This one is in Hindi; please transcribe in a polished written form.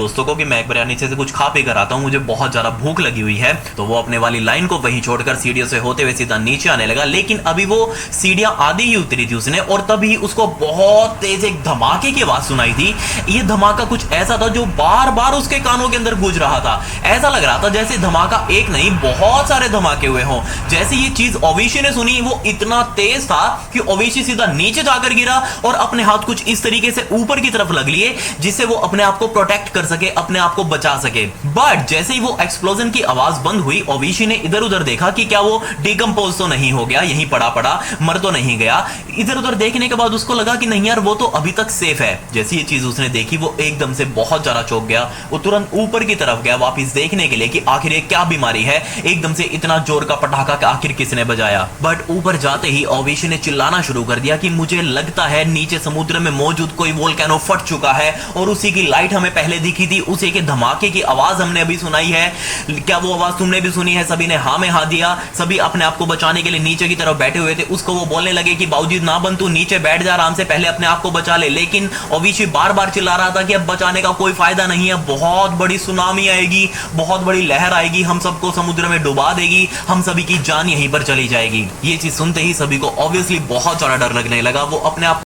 दोस्तों को कि मैं एक बार नीचे से कुछ खा पी कर आता हूँ, मुझे बहुत ज्यादा भूख लगी हुई है। तो वो अपने वाली लाइन को वहीं छोड़कर सीढ़ियों से होते हुए सीधा नीचे आने लगा। लेकिन अभी वो सीढ़ियां आधी ही उतरी थी उसने, और तभी उसको बहुत तेज एक धमाके की आवाज सुनाई थी। ये धमाका कुछ ऐसा था जो बार बार उसके कानों के अंदर गूंज रहा था। ऐसा लग रहा था जैसे धमाका एक नहीं बहुत सारे धमाके हुए हों। जैसे ये चीज ओवेशी ने सुनी, वो इतना तेज था कि ओवेशी सीधा नीचे जाकर गिरा और अपने हाथ कुछ इस तरीके से ऊपर की तरफ लग लिए जिससे वो अपने आप को प्रोटेक्ट कर सके, अपने आप को बचा सके। बट जैसे ही वो एक्सप्लोजन की आवाज बंद हुई, ओवेशी ने इधर उधर देखा कि क्या वो डिकम्पोज तो नहीं हो गया, यहीं पड़ा पड़ा मर तो नहीं गया। इधर उधर देखने के बाद उसको लगा कि नहीं यार, वो तो अभी तक सेफ है। जैसी ये चीज उसने देखी, वो एकदम से बहुत ज्यादा चौंक गया। वो तुरंत ऊपर की तरफ गया वापिस देखने के लिए कि आखिर ये क्या बीमारी है, एकदम से इतना जोर का पटाखा का आखिर किसने बजाया। बट ऊपर जाते ही ओवेशी ने चिल्लाना शुरू कर दिया कि मुझे लगता है नीचे समुद्र में मौजूद कोई वोल्केनो फट चुका है और उसी की लाइट हमें पहले दिखी थी, उसी के धमाके की आवाज हमने अभी सुनाई है। क्या वो आवाज तुमने भी सुनी है? सभी ने हाँ में हाँ दिया। सभी अपने आप को बचाने के लिए नीचे की तरफ बैठे हुए थे। उसको वो बोलने लगे कि बाबूजी ना बन, तू नीचे बैठ जा आराम से, पहले अपने आप को बचा ले। लेकिन ओवेशी बार बार चिल्ला रहा था कि अब बचाने का कोई फायदा नहीं है, बहुत बड़ी सुनामी आएगी, बहुत बड़ी लहर आएगी, हम सबको समुद्र में डुबा देगी, हम सभी की जान यहीं पर चली जाएगी। ये चीज सुनते ही सभी को ऑब्वियसली बहुत ज्यादा डर लगने लगा। वो अपने आप